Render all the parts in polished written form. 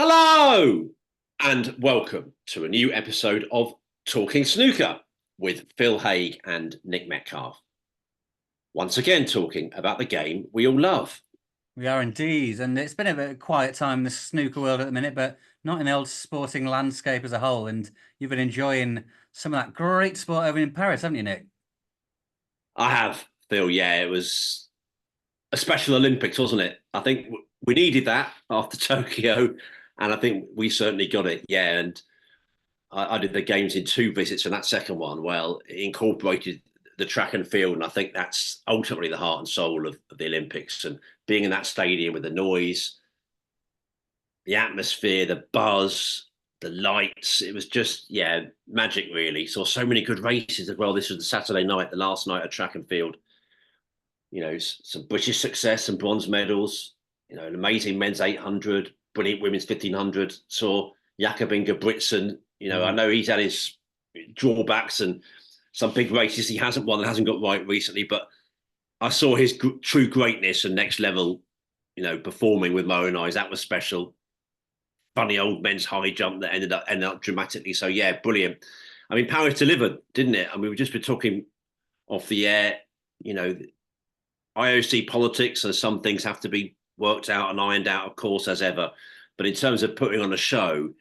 Hello and welcome to a new episode of Talking Snooker with Phil Haig and Nick Metcalf. Once again, talking about the game we all love. We are indeed, and it's been a bit of a quiet time in the snooker world at the minute, but not in the old sporting landscape as a whole. And you've been enjoying some of that great sport over in Paris, haven't you, Nick? I have, Phil. Yeah, it was a special Olympics, wasn't it? I think we needed that after Tokyo, and I think we certainly got it. Yeah, and I did the games in two visits, and that second one, well, it incorporated the track and field, and I think that's ultimately the heart and soul of the Olympics. And being in that stadium with the noise, the atmosphere, the buzz, the lights. It was just, yeah, magic, really. Saw so many good races as well. This was the Saturday night, the last night of track and field. Some British success, some bronze medals, an amazing men's 800, brilliant women's 1500. Saw Jakob Ingebrigtsen. I know he's had his drawbacks and some big races he hasn't won and hasn't got right recently, but I saw his true greatness and next level, performing with my own eyes. That was special. Funny old men's high jump that ended up dramatically. So yeah, brilliant. I mean, Paris delivered, didn't it? I mean, we've just been talking off the air. IOC politics, and some things have to be worked out and ironed out, of course, as ever. But in terms of putting on a show,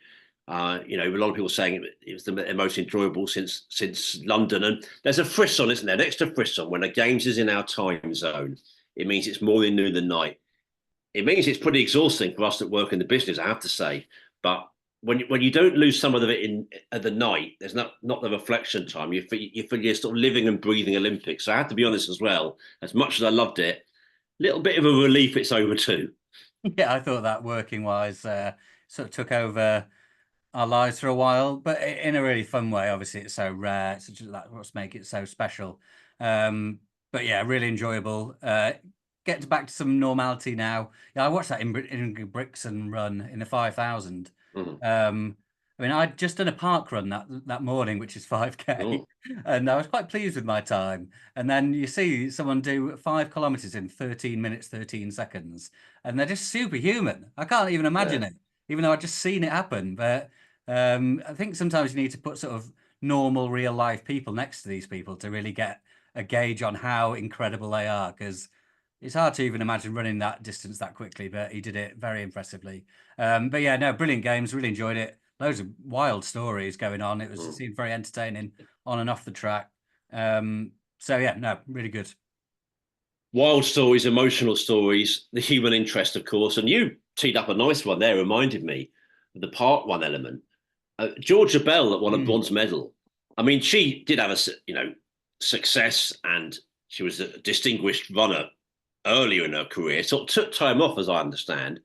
a lot of people saying it was the most enjoyable since London. And there's a frisson, isn't there? An extra frisson when the games is in our time zone. It means it's morning, noon, and night. It means it's pretty exhausting for us that work in the business, I have to say. But when you don't lose some of it in at the night, there's not the reflection time. You feel you're sort of living and breathing Olympics. So I have to be honest as well. As much as I loved it, a little bit of a relief it's over too. Yeah, I thought that working wise sort of took over our lives for a while, but in a really fun way. Obviously, it's so rare. It's just like what's make it so special. But yeah, really enjoyable. Get back to some normality now. Yeah, I watched that in Brixton run in the 5,000. Mm. I mean, I'd just done a park run that morning, which is 5K, Oh, and I was quite pleased with my time. And then you see someone do 5 kilometers in 13 minutes, 13 seconds, and they're just superhuman. I can't even yeah. imagine it, even though I've just seen it happen. But I think sometimes you need to put sort of normal, real life people next to these people to really get a gauge on how incredible they are, because it's hard to even imagine running that distance that quickly, but he did it very impressively. But yeah, no, brilliant games. Really enjoyed it. Loads of wild stories going on. It Mm. seemed very entertaining on and off the track. So yeah, no, really good. Wild stories, emotional stories, the human interest, of course. And you teed up a nice one there, reminded me of the part one element. Georgia Bell that won a Mm. bronze medal. I mean, she did have success, and she was a distinguished runner earlier in her career. Sort of took time off, as I understand,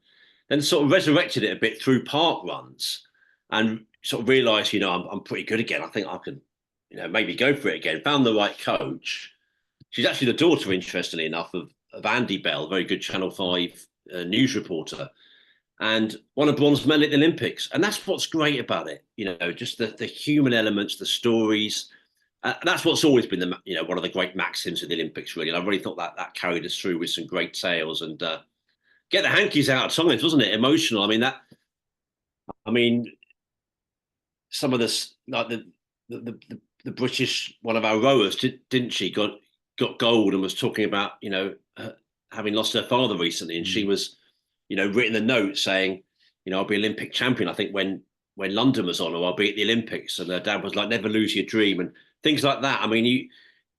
then sort of resurrected it a bit through park runs, and sort of realised, I'm pretty good again. I think I can, maybe go for it again. Found the right coach. She's actually the daughter, interestingly enough, of Andy Bell, very good Channel 5 news reporter, and won a bronze medal at the Olympics. And that's what's great about it, just the human elements, the stories. That's what's always been one of the great maxims of the Olympics, really. And I really thought that carried us through with some great tales and get the hankies out at times, wasn't it? Emotional. I mean, some of this, like the British, one of our rowers, didn't she? Got gold and was talking about having lost her father recently, and she Mm. was written a note saying, I'll be Olympic champion. I think when London was on, or I'll be at the Olympics, and her dad was like, never lose your dream and things like that. I mean,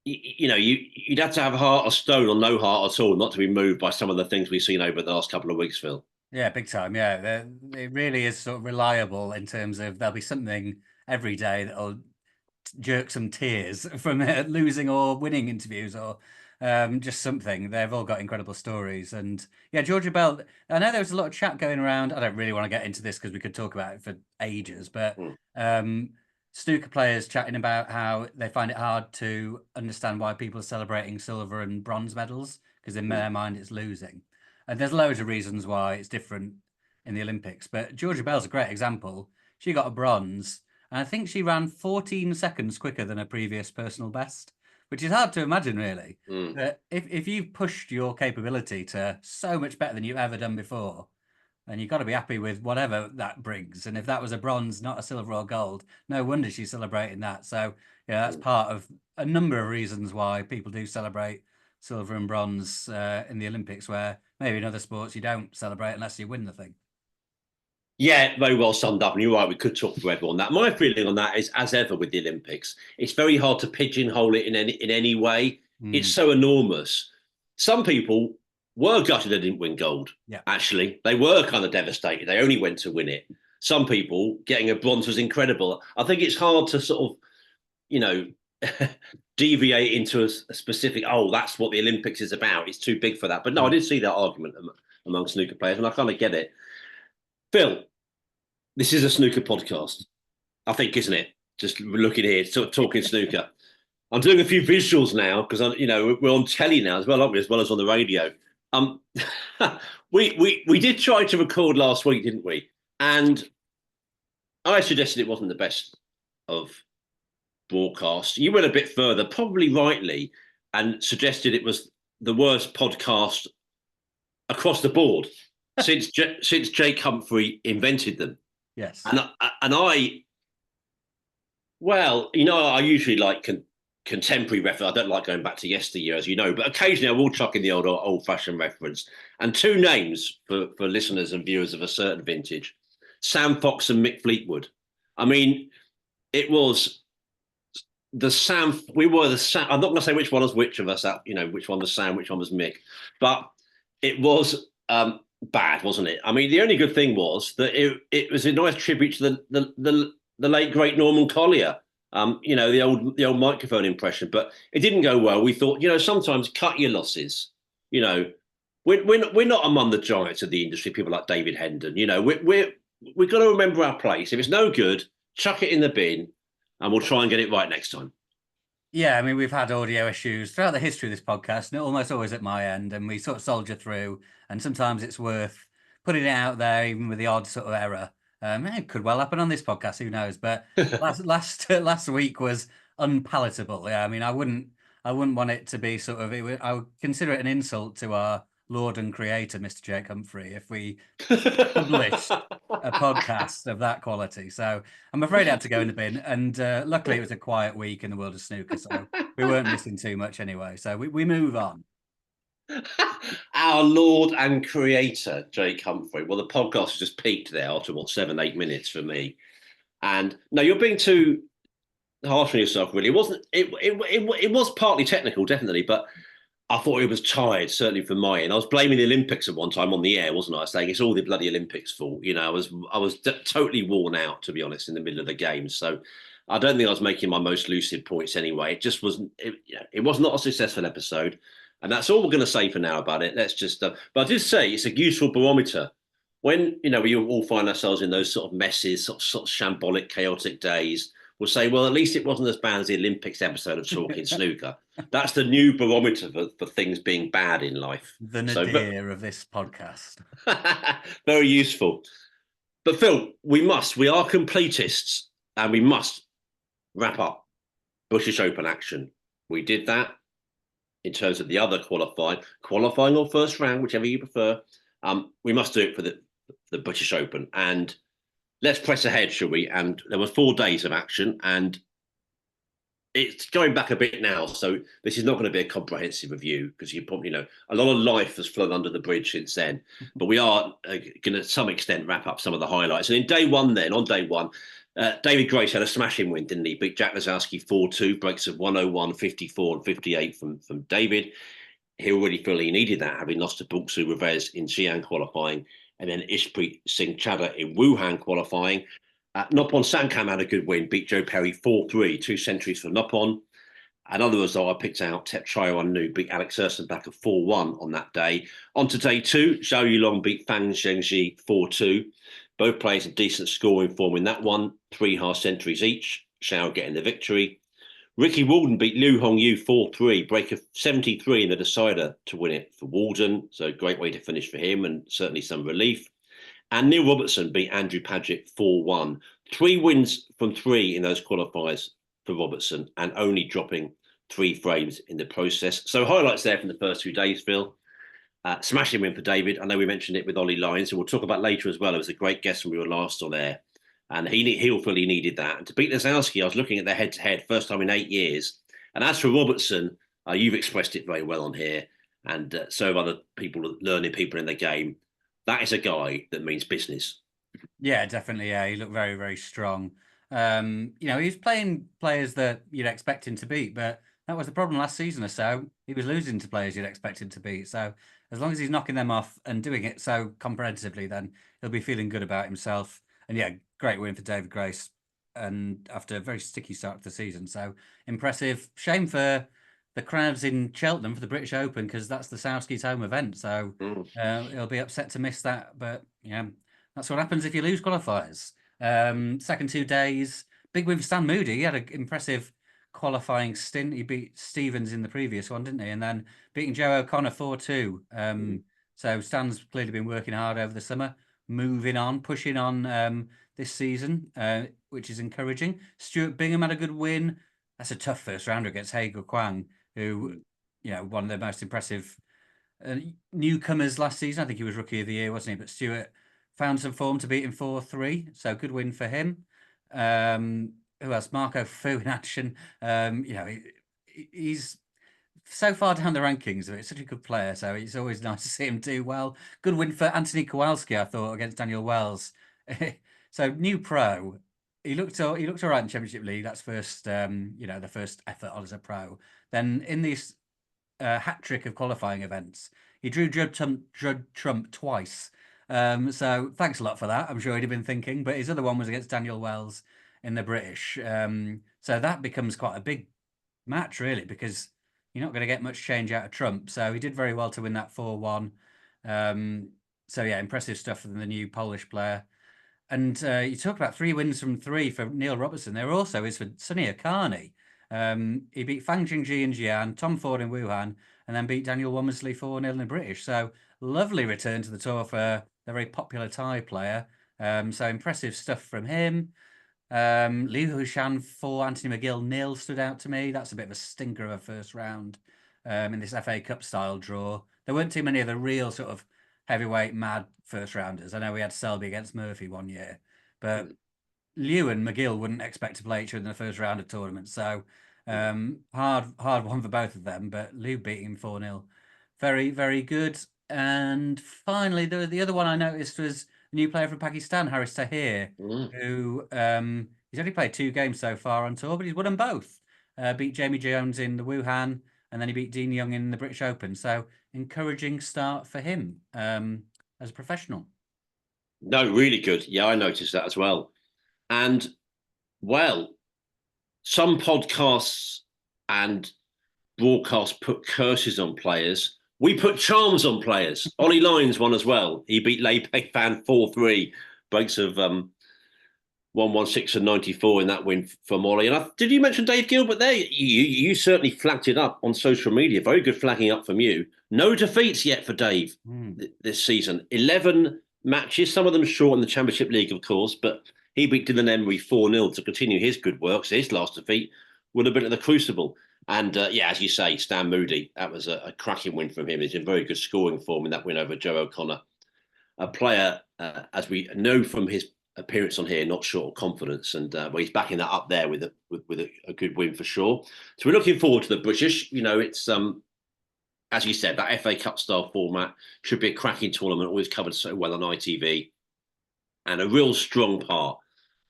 you'd have to have a heart of stone or no heart at all not to be moved by some of the things we've seen over the last couple of weeks, Phil. Yeah, big time. Yeah, it really is sort of reliable in terms of there'll be something every day that'll jerk some tears from losing or winning interviews or just something. They've all got incredible stories. And yeah, Georgia Bell, I know there was a lot of chat going around. I don't really want to get into this because we could talk about it for ages, but Mm. um, snooker players chatting about how they find it hard to understand why people are celebrating silver and bronze medals because in Mm. their mind it's losing. And there's loads of reasons why it's different in the Olympics, but Georgia Bell's a great example. She got a bronze and I think she ran 14 seconds quicker than her previous personal best, which is hard to imagine, really. Mm. But if you've pushed your capability to so much better than you've ever done before, and you've got to be happy with whatever that brings. And if that was a bronze, not a silver or gold, no wonder she's celebrating that. So yeah, that's part of a number of reasons why people do celebrate silver and bronze in the Olympics, where maybe in other sports you don't celebrate unless you win the thing. Yeah, very well summed up. And you're right, we could talk forever on that. My feeling on that is, as ever with the Olympics, it's very hard to pigeonhole it in any way. It's so enormous. Some people were gutted they didn't win gold. Yeah. Actually, they were kind of devastated. They only went to win it. Some people getting a bronze was incredible. I think it's hard to sort of, you know, deviate into a specific, oh, that's what the Olympics is about. It's too big for that. But no, I did see that argument among snooker players, and I kind of get it. Phil, this is a snooker podcast, I think, isn't it? Just looking here, sort of talking snooker. I'm doing a few visuals now because we're on telly now as well, aren't we? As well as on the radio. We did try to record last week, didn't we? And I suggested it wasn't the best of broadcasts. You went a bit further, probably rightly, and suggested it was the worst podcast across the board since Jake Humphrey invented them. Yes. And I usually like contemporary reference. I don't like going back to yesteryear, as you know, but occasionally I will chuck in the old-fashioned reference. And two names for listeners and viewers of a certain vintage: Sam Fox and Mick Fleetwood. I mean, it was the Sam. We were the Sam. I'm not going to say which one was which of us. Which one was Sam, which one was Mick, but it was bad, wasn't it? I mean, the only good thing was that it was a nice tribute to the late great Norman Collier. The old microphone impression, but it didn't go well. We thought, sometimes cut your losses. We're not among the giants of the industry. People like David Hendon. We've got to remember our place. If it's no good, chuck it in the bin, and we'll try and get it right next time. Yeah, I mean, we've had audio issues throughout the history of this podcast, and almost always at my end, and we sort of soldier through. And sometimes it's worth putting it out there, even with the odd sort of error. It could well happen on this podcast, who knows? But last week was unpalatable. Yeah, I mean, I wouldn't want it to be sort of. I would consider it an insult to our Lord and Creator, Mr. Jake Humphrey, if we published a podcast of that quality. So I'm afraid I had to go in the bin. And luckily, it was a quiet week in the world of snooker, so we weren't missing too much anyway. So we move on. Our Lord and Creator, Jake Humphrey. Well, the podcast has just peaked there after 7-8 minutes for me. And no, you're being too harsh on yourself. Really, it wasn't. It was partly technical, definitely, but I thought it was tired, certainly from my end. I was blaming the Olympics at one time on the air, wasn't I? Saying it's all the bloody Olympics' fault. I was totally worn out, to be honest, in the middle of the game. So I don't think I was making my most lucid points anyway. It just wasn't. It was not a successful episode. And that's all we're going to say for now about it. Let's just. But I did say it's a useful barometer when we all find ourselves in those sort of messes, sort of shambolic, chaotic days. We'll say, well, at least it wasn't as bad as the Olympics episode of Talking Snooker. That's the new barometer for things being bad in life. The nadir of this podcast. Very useful. But Phil, we are completists, and we must wrap up British Open action. We did that. In terms of the other qualifying or first round, whichever you prefer, we must do it for the British Open. And let's press ahead, shall we? And there were 4 days of action, and it's going back a bit now. So this is not going to be a comprehensive review because you probably know a lot of life has flown under the bridge since then. But we are going to, to some extent, wrap up some of the highlights. And on day one, David Grace had a smashing win, didn't he? Beat Jack Lazowski 4-2, breaks of 101, 54 and 58 from David. He already felt he needed that, having lost to Buxu Revez in Xi'an qualifying, and then Ishpreet Singh Chadha in Wuhan qualifying. Noppon Sankam had a good win, beat Joe Perry 4-3, 2 centuries for Noppon. Another result I picked out, Tep Chaiwan Nu beat Alex Erstenbach 4-1 on that day. On to day 2, Zhao Yulong beat Fang Zhengzhi 4-2. Both players a decent scoring form in that one, 3 half centuries each, Zhao getting the victory. Ricky Walden beat Liu Hongyu 4-3, break of 73 in the decider to win it for Walden. So great way to finish for him and certainly some relief. And Neil Robertson beat Andrew Padgett 4-1. 3 wins from 3 in those qualifiers for Robertson and only dropping 3 frames in the process. So highlights there from the first 2 days, Phil. Smashing win for David. I know we mentioned it with Ollie Lyons, and we'll talk about later as well. It was a great guest when we were last on air. And he'll feel he needed that. And to beat Lisowski, I was looking at their head-to-head, first time in 8 years. And as for Robertson, you've expressed it very well on here, and so have other people, learning people in the game. That is a guy that means business. Yeah, definitely. Yeah, he looked very, very strong. He was playing players that you'd expect him to beat, but that was the problem last season or so. He was losing to players you'd expect him to beat. So as long as he's knocking them off and doing it so comprehensively, then he'll be feeling good about himself. And yeah, great win for David Grace, and after a very sticky start to the season. So impressive. Shame for the crowds in Cheltenham for the British Open, because that's the Southski's home event. So he'll be upset to miss that. But yeah, that's what happens if you lose qualifiers. Second 2 days, big win for Stan Moody. He had an impressive qualifying stint. He beat Stevens in the previous one, didn't he? And then beating Joe O'Connor 4-2. So Stan's clearly been working hard over the summer, moving on, pushing on this season, which is encouraging. Stuart Bingham had a good win. That's a tough first rounder against Hager Kwang, who, one of the most impressive newcomers last season. I think he was Rookie of the Year, wasn't he? But Stuart found some form to beat him 4-3, so good win for him. Who else? Marco Fu in action. He's so far down the rankings, but he's such a good player, so it's always nice to see him do well. Good win for Anthony Kowalski, I thought, against Daniel Wells. So new pro. He looked all right in Championship League. That's first, the first effort on as a pro. Then in this hat trick of qualifying events, he drew Judd Trump twice. So thanks a lot for that. I'm sure he'd have been thinking, but his other one was against Daniel Wells in the British. So that becomes quite a big match, really, because you're not going to get much change out of Trump. So he did very well to win that 4-1. So yeah, impressive stuff from the new Polish player. And you talked about 3 wins from 3 for Neil Robertson. There also is for Sunny Akani. He beat Fang Jingji in Xi'an, Tom Ford in Wuhan, and then beat Daniel Womersley 4-0 in the British. So lovely return to the tour for the very popular Thai player. So impressive stuff from him. Liu Hushan 4, Anthony McGill 0 stood out to me. That's a bit of a stinker of a first round in this FA Cup style draw. There weren't too many of the real sort of heavyweight mad first rounders. I know we had Selby against Murphy one year, but Liu and McGill wouldn't expect to play each other in the first round of tournaments. So hard one for both of them, but Liu beat him 4-0. Very, very good. And finally, the other one I noticed was a new player from Pakistan, Haris Tahir, who he's only played 2 games so far on tour, but he's won them both. Beat Jamie Jones in the Wuhan, and then he beat Dean Young in the British Open. So encouraging start for him as a professional. No, really good. Yeah, I noticed that as well. And, well, some podcasts and broadcasts put curses on players. We put charms on players. Ollie Lyons won as well. He beat Lei Pei Fan 4-3. Breaks of 116 and 94 in that win from Ollie. And did you mention Dave Gilbert there? You certainly flagged it up on social media. Very good flagging up from you. No defeats yet for Dave this season. 11 matches, some of them short in the Championship League, of course, but he beat Dylan Emery 4-0 to continue his good work. So his last defeat would have been at the Crucible. And as you say, Stan Moody, that was a cracking win from him. He's in very good scoring form in that win over Joe O'Connor. A player, as we know from his appearance on here, not short of confidence, and he's backing that up there with a good win for sure. So we're looking forward to the British. It's as you said, that FA Cup style format should be a cracking tournament, always covered so well on ITV, and a real strong part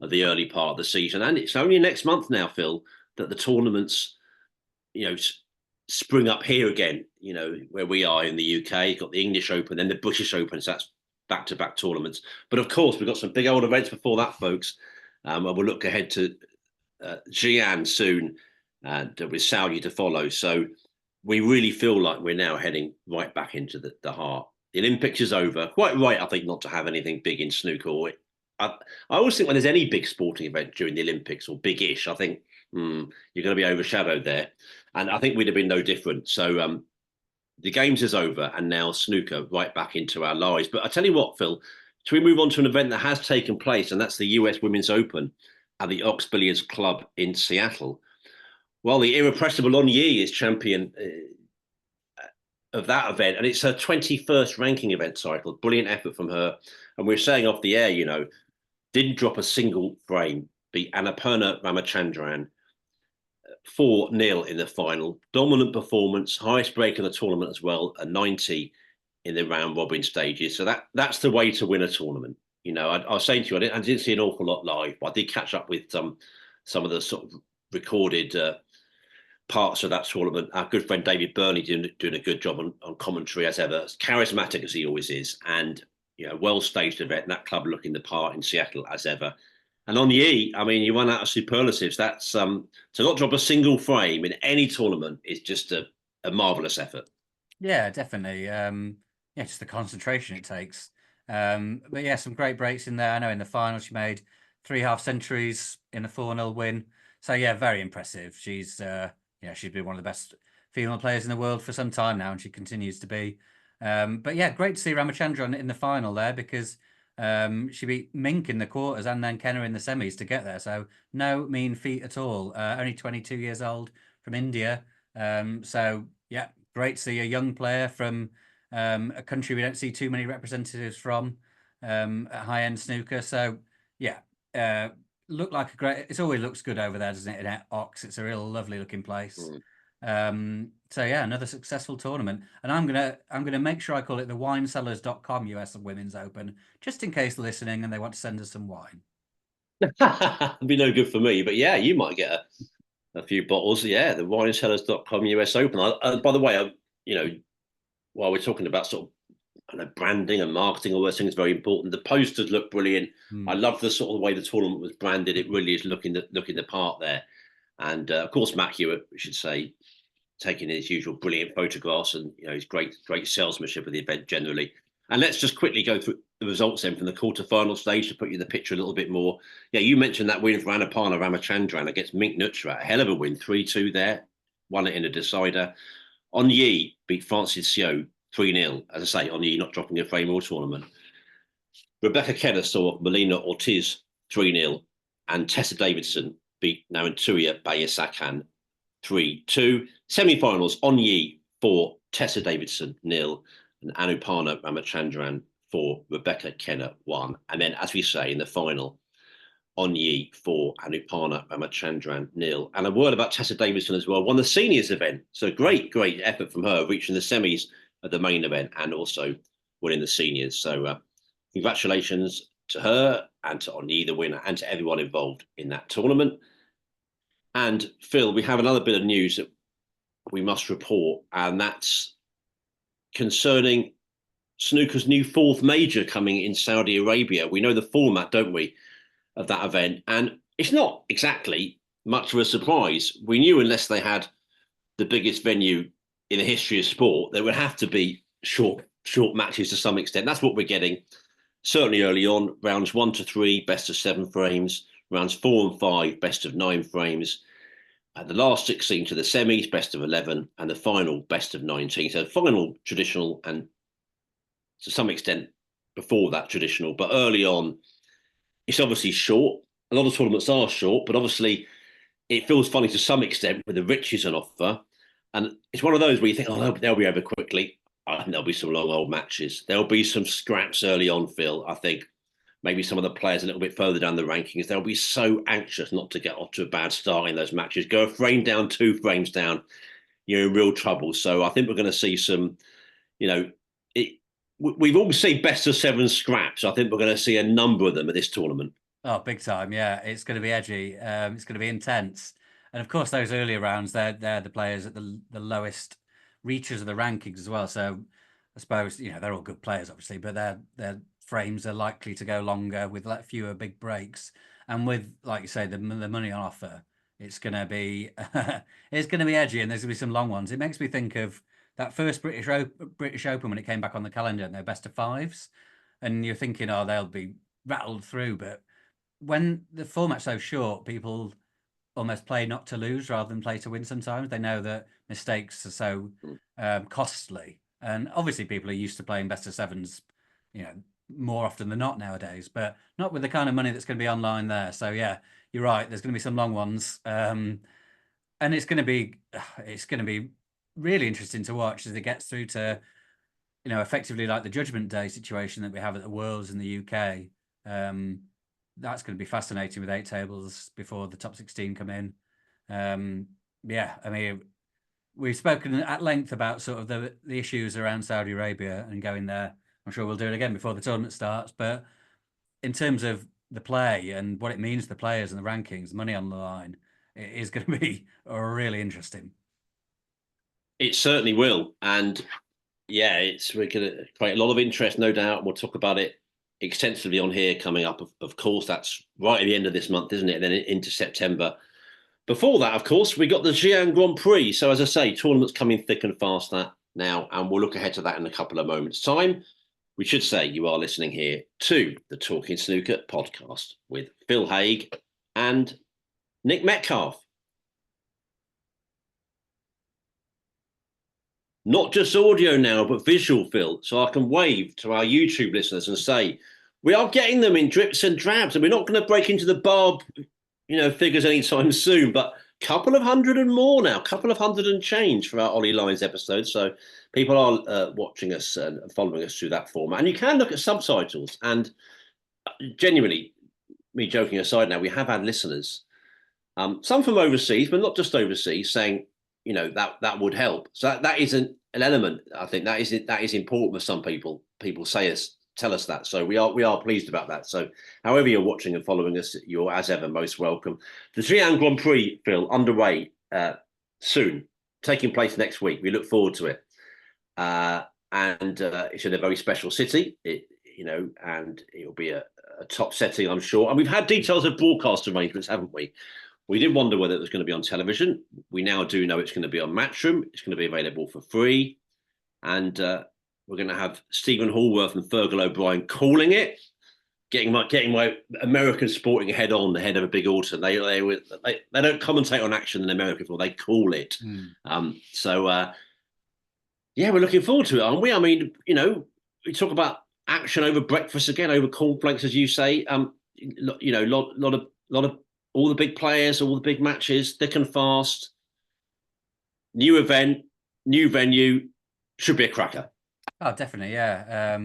of the early part of the season. And it's only next month now, Phil, that the tournaments, spring up here again. Where we are in the UK, you've got the English Open, then the British Open. So that's back-to-back tournaments. But of course, we've got some big old events before that, folks. And we'll look ahead to Xi'an soon, and with Saudi to follow. So we really feel like we're now heading right back into the heart. The Olympics is over. Quite right, I think, not to have anything big in snooker. I always think when there's any big sporting event during the Olympics, or big-ish, I think you're going to be overshadowed there. And I think we'd have been no different. So the games is over, and now snooker right back into our lives. But I tell you what, Phil, should we move on to an event that has taken place, and that's the US Women's Open at the Ox Billiards Club in Seattle. Well, the irrepressible On Yi is champion of that event, and it's her 21st ranking event title. Brilliant effort from her. And we are saying off the air, didn't drop a single frame, beat Annapurna Ramachandran 4-0 in the final. Dominant performance, highest break in the tournament as well, a 90 in the round robin stages. So that's the way to win a tournament. I was saying to you, I didn't see an awful lot live, but I did catch up with some of the sort of recorded parts of that tournament. Our good friend David Burney doing a good job on commentary as ever, as charismatic as he always is, and well staged event. And that club looking the part in Seattle as ever. And on the E, I mean, you run out of superlatives. That's to not drop a single frame in any tournament is just a marvelous effort. Yeah, definitely. Yeah, just the concentration it takes. But yeah, some great breaks in there. I know in the final she made 3 half centuries in a 4-0 win. So yeah, very impressive. She's been one of the best female players in the world for some time now, and she continues to be. But yeah, great to see Ramachandran in the final there because she beat Mink in the quarters and then Kenna in the semis to get there. So no mean feat at all. Only 22 years old from India. So yeah, great to see a young player from a country we don't see too many representatives from at high-end snooker. So yeah, looked like a great. It always looks good over there, doesn't it? In Ox, it's a real lovely looking place. So yeah, another successful tournament, and I'm gonna make sure I call it the winesellers.com US Women's Open, just in case they're listening and they want to send us some wine. It'd be no good for me, but yeah, you might get a few bottles. Yeah, the winesellers.com US Open. By the way, while we're talking about sort of branding and marketing, all those things very important. The posters look brilliant. I love the sort of way the tournament was branded. It really is looking the part there. And of course, Matt Hewitt, we should say, taking his usual brilliant photographs and his great salesmanship of the event generally. And let's just quickly go through the results then from the quarterfinal stage to put you in the picture a little bit more. Yeah, you mentioned that win for Annapurna Ramachandran against Mink Nutra. A hell of a win, 3-2 there. Won it in a decider. On Yi beat Francis Sio 3-0. As I say, on Yi not dropping a frame all tournament. Rebecca Kenner saw Melina Ortiz 3-0. And Tessa Davidson beat Narantuya Bayasakan 3-2. Semi-finals, On Yi for Tessa Davidson 0 and Anupana Ramachandran for Rebecca Kenner 1. And then, as we say, in the final, On Yi for Anupana Ramachandran 0. And a word about Tessa Davidson as well. Won the seniors event. So great effort from her, reaching the semis at the main event and also winning the seniors. So congratulations to her and to On Yi, the winner, and to everyone involved in that tournament. And Phil, we have another bit of news that we must report, and that's concerning snooker's new 4th major coming in Saudi Arabia. We know the format, don't we, of that event, and it's not exactly much of a surprise. We knew unless they had the biggest venue in the history of sport, there would have to be short matches to some extent. That's what we're getting. Certainly early on, rounds 1 to 3, best of 7 frames. Rounds 4 and 5, best of 9 frames. The last 16 to the semis, best of 11, and the final, best of 19. So final traditional, and to some extent before that traditional, but early on, it's obviously short. A lot of tournaments are short, but obviously it feels funny to some extent with the riches on offer. And it's one of those where you think, oh, they'll be over quickly. I think there'll be some long old matches. There'll be some scraps early on, Phil. I think maybe some of the players a little bit further down the rankings, they'll be so anxious not to get off to a bad start in those matches. Go a frame down, 2 frames down, you're in real trouble. So I think we're going to see some, we've all seen best of 7 scraps. I think we're going to see a number of them at this tournament. Oh, big time. Yeah, it's going to be edgy. It's going to be intense. And of course, those earlier rounds, they're the players at the lowest reaches of the rankings as well. So I suppose, they're all good players, obviously, but their frames are likely to go longer with fewer big breaks. And with, like you say, the money on offer, it's going to be it's going to be edgy, and there's going to be some long ones. It makes me think of that first British Open when it came back on the calendar and their best of 5s, and you're thinking, oh, they'll be rattled through. But when the format's so short, people almost play not to lose rather than play to win. Sometimes they know that mistakes are so costly, and obviously people are used to playing best of 7s, more often than not nowadays, but not with the kind of money that's going to be online there. So yeah, you're right. There's going to be some long ones, and it's going to be really interesting to watch as it gets through to, effectively like the Judgment Day situation that we have at the Worlds in the UK. That's going to be fascinating with 8 tables before the top 16 come in. Yeah, I mean, we've spoken at length about sort of the issues around Saudi Arabia and going there. I'm sure we'll do it again before the tournament starts. But in terms of the play and what it means to the players and the rankings, money on the line, it is going to be really interesting. It certainly will. And yeah, we're going to create a lot of interest, no doubt. We'll talk about it extensively on here coming up. Of course, that's right at the end of this month, isn't it? And then into September. Before that, of course, we got the Xi'an Grand Prix. So as I say, tournaments coming thick and fast now, and we'll look ahead to that in a couple of moments' time. We should say you are listening here to the Talking Snooker podcast with Phil Haigh and Nick Metcalf. Not just audio now, but visual, Phil. So I can wave to our YouTube listeners and say, we are getting them in drips and drabs, and we're not going to break into the barb, figures anytime soon, but a couple of hundred and more now, a couple of hundred and change for our Ollie Lines episode. So people are watching us and following us through that format. And you can look at subtitles. And genuinely, me joking aside now, we have had listeners, some from overseas, but not just overseas, saying, that would help. So that is an element. I think that is important for some people. People tell us that. So we are pleased about that. So however you're watching and following us, you're as ever most welcome. The Xian Grand Prix, Phil, underway soon, taking place next week. We look forward to it. And it's in a very special city, and it'll be a top setting, I'm sure. And we've had details of broadcast arrangements, haven't we? We did wonder whether it was going to be on television. We now do know it's going to be on Matchroom. It's going to be available for free. And we're going to have Stephen Hallworth and Fergal O'Brien calling it, getting my American sporting head on the head of a big autumn. They don't commentate on action in America, they call it. Yeah, we're looking forward to it, aren't we? I mean, we talk about action over breakfast again, over cornflakes, as you say. Lot of all the big players, all the big matches, thick and fast. New event, new venue, should be a cracker. Oh, definitely, yeah.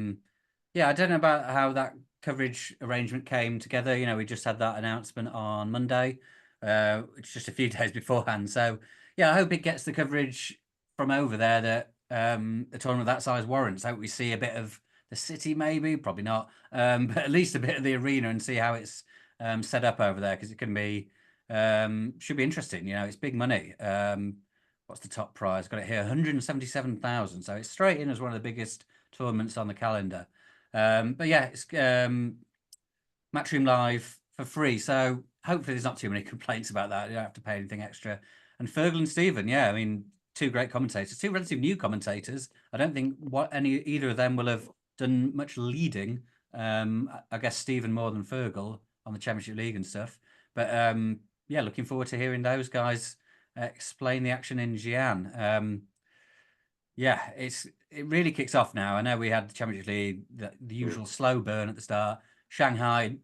Yeah, I don't know about how that coverage arrangement came together. We just had that announcement on Monday. It's just a few days beforehand. So, yeah, I hope it gets the coverage from over there that a tournament that size warrants. I hope we see a bit of the city, maybe, probably not, but at least a bit of the arena and see how it's set up over there, because it can be should be interesting. It's big money. What's the top prize? Got it here, 177,000. So it's straight in as one of the biggest tournaments on the calendar. But yeah, it's Matchroom Live for free. So hopefully there's not too many complaints about that. You don't have to pay anything extra. And Fergal and Stephen, yeah, I mean, 2 great commentators, 2 relatively new commentators. I don't think either of them will have done much leading. I guess Stephen more than Fergal on the Championship League and stuff. But yeah, looking forward to hearing those guys explain the action in Xi'an. Yeah, it really kicks off now. I know we had the Championship League, the usual slow burn at the start. Shanghai,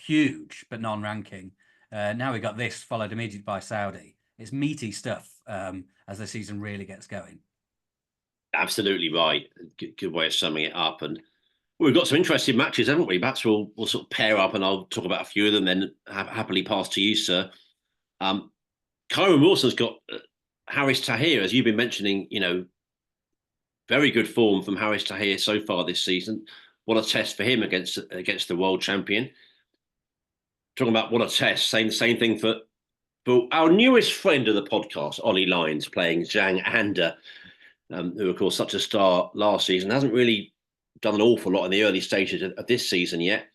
huge, but non-ranking. Now we got this followed immediately by Saudi. It's meaty stuff as the season really gets going. Absolutely right. Good way of summing it up. And we've got some interesting matches, haven't we? Perhaps we'll sort of pair up and I'll talk about a few of them, then happily pass to you, sir. Kyron Wilson's got Haris Tahir, as you've been mentioning, very good form from Haris Tahir so far this season. What a test for him against the world champion. Talking about what a test, same thing for our newest friend of the podcast, Ollie Lines, playing Zhang Anda, who, of course, such a star last season, hasn't really done an awful lot in the early stages of this season yet.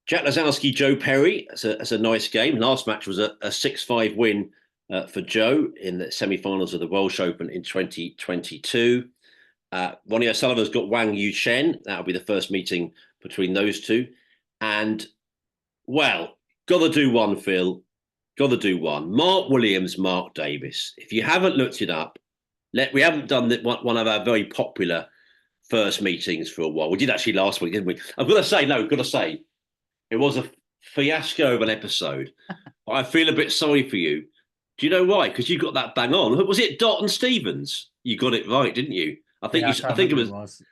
Jack Lazowski, Joe Perry, that's a nice game. Last match was a 6-5 win for Joe in the semi-finals of the Welsh Open in 2022. Ronnie O'Sullivan's got Wang Yuchen. That'll be the first meeting between those two. And, well, got to do one, Phil. Got to do one. Mark Williams, Mark Davis. If you haven't looked it up, we haven't done one of our very popular first meetings for a while. We did actually last week, didn't we? I've got to say, it was a fiasco of an episode. I feel a bit sorry for you. Do you know why? Because you got that bang on. Was it Dot and Stevens? You got it right, didn't you? I think Yeah, you. I I can't think it remember who it was. was.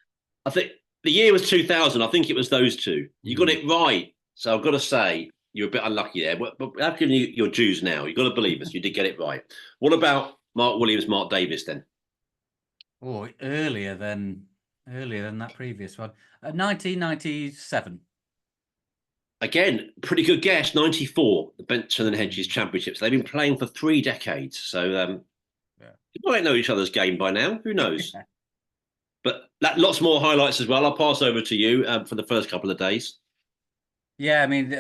I think the year was 2000. I think it was those two. You got Mm. it right. So I've got to say you're a bit unlucky there. But I've given you your dues now. You've got to believe us. You did get it right. What about Mark Williams, Mark Davis then? Oh, earlier than that previous one. 1997. Again, pretty good guess. 94, the Benson and Hedges Championships. They've been playing for 3 decades. So Yeah. you might know each other's game by now. Who knows? Yeah. But lots more highlights as well. I'll pass over to you for the first couple of days. Yeah, I mean,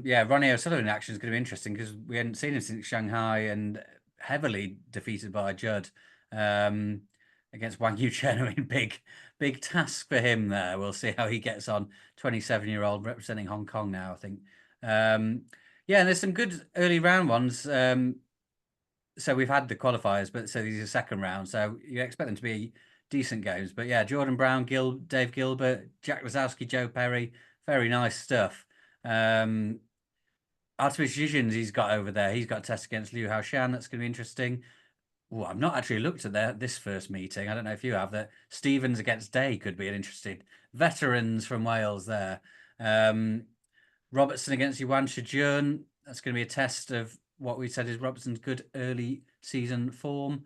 yeah, Ronnie O'Sullivan in action is going to be interesting because we hadn't seen him since Shanghai and heavily defeated by Judd um, against Wang Yuchen. I mean, big task for him there. We'll see how he gets on. 27-year-old representing Hong Kong now, I think. Yeah, and there's some good early round ones. So we've had the qualifiers, but so these are second round. So you expect them to be decent games. But yeah, Jordan Brown, Dave Gilbert, Jack Rosowski, Joe Perry, very nice stuff. Artemis Zhizhins he's got over there. He's got a test against Liu Xi'an. That's going to be interesting. Oh, I've not actually looked at this first meeting. I don't know if you have. That Stevens against Day could be an interesting veterans from Wales there. Robertson against Yuan Shijun. That's going to be a test of what we said is Robertson's good early season form.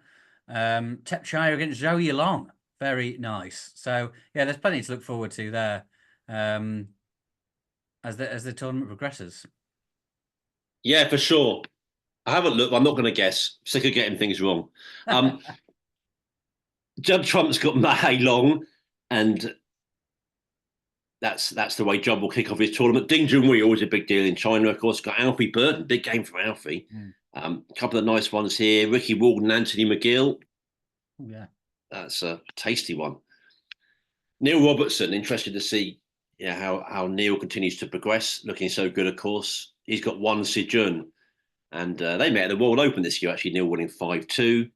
Tep Shire against Zhou Yilong. Very nice. So yeah, there's plenty to look forward to there. As the tournament progresses. Yeah, for sure. I haven't looked. I'm not going to guess. Sick of getting things wrong. Judd Trump's got Mahei Long, and that's the way Judd will kick off his tournament. Ding Junhui, always a big deal in China, of course. Got Alfie Burton, big game for Alfie. A couple of nice ones here. Ricky Walden, Anthony McGill. Oh, yeah. That's a tasty one. Neil Robertson, interested to see how Neil continues to progress. Looking so good, of course. He's got one Sijun. And they met at the World Open this year, actually. Neil winning 5-2.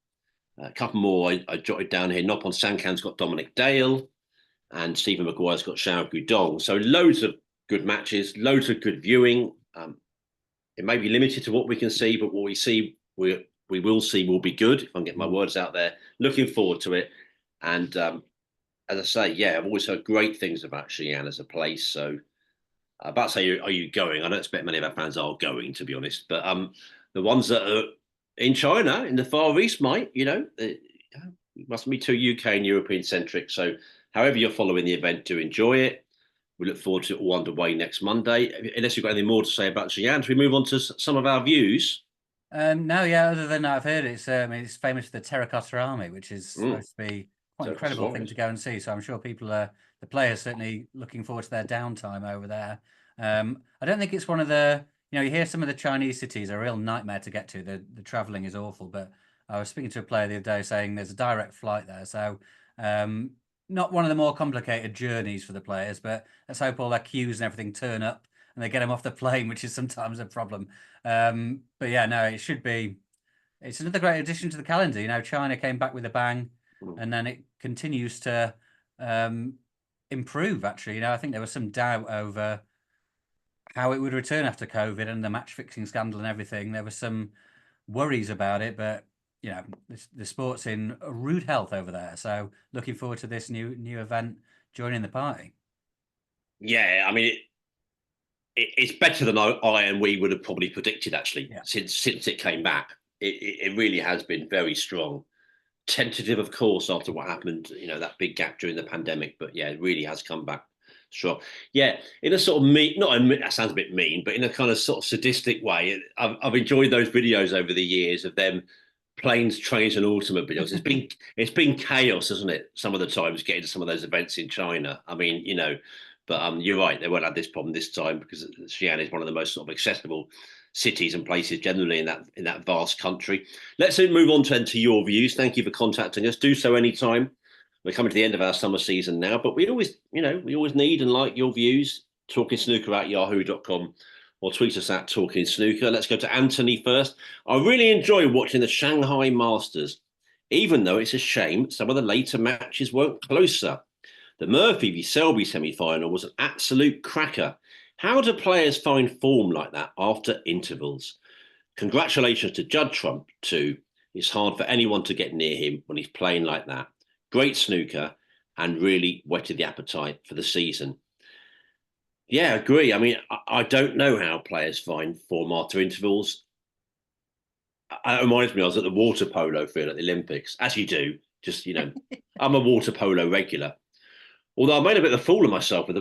A couple more I jotted down here. Noppon Sankan's got Dominic Dale. And Stephen Maguire's got Xiao Guodong. So loads of good matches, loads of good viewing. It may be limited to what we can see, but what we see, we will see will be good, if I can get my words out there. Looking forward to it. And as I say, yeah, I've always heard great things about Xi'an as a place. So about to say, are you going? I don't expect many of our fans are going, to be honest. But the ones that are in China, in the Far East, might, it mustn't be too UK and European centric. So however you're following the event, do enjoy it. We look forward to it all underway next Monday. Unless you've got anything more to say about Xi'an, should we move on to some of our views? No, yeah, other than I've heard it's famous for the Terracotta Army, which is supposed to be quite an incredible thing to go and see. So I'm sure the players certainly looking forward to their downtime over there. I don't think it's one of you hear some of the Chinese cities are a real nightmare to get to. The traveling is awful, but I was speaking to a player the other day saying there's a direct flight there. So not one of the more complicated journeys for the players, but let's hope all their queues and everything turn up and they get them off the plane, which is sometimes a problem. But yeah, no, it's another great addition to the calendar. China came back with a bang and then it continues to improve, actually. I think there was some doubt over how it would return after COVID and the match fixing scandal and everything. There were some worries about it, but the sport's in rude health over there. So looking forward to this new event joining the party. Yeah, I mean, it's better than I and we would have probably predicted, actually, since it came back. It really has been very strong. Tentative, of course, after what happened, that big gap during the pandemic. But yeah, it really has come back strong. Yeah, in a sort of that sounds a bit mean, but in a kind of sort of sadistic way. I've enjoyed those videos over the years of them planes, trains, and automobiles. It's been chaos, hasn't it? Some of the times getting to some of those events in China. I mean, but you're right. They won't have this problem this time because Xi'an is one of the most sort of accessible cities and places generally in that vast country. Let's move on to your views. Thank you for contacting us. Do so anytime. We're coming to the end of our summer season now, but we always need and like your views. TalkingSnooker@yahoo.com or tweet us at Talking Snooker. Let's go to Anthony first. I really enjoy watching the Shanghai Masters, even though it's a shame some of the later matches weren't closer. The Murphy v Selby semi-final was an absolute cracker. How do players find form like that after intervals? congratulations to Judd Trump too. It's hard for anyone to get near him when he's playing like that. Great snooker and really whetted the appetite for the season. Yeah, I agree. I mean, I don't know how players find form after intervals. It reminds me, I was at the water polo field at the Olympics, as you do. Just, I'm a water polo regular. Although I made a bit of a fool of myself with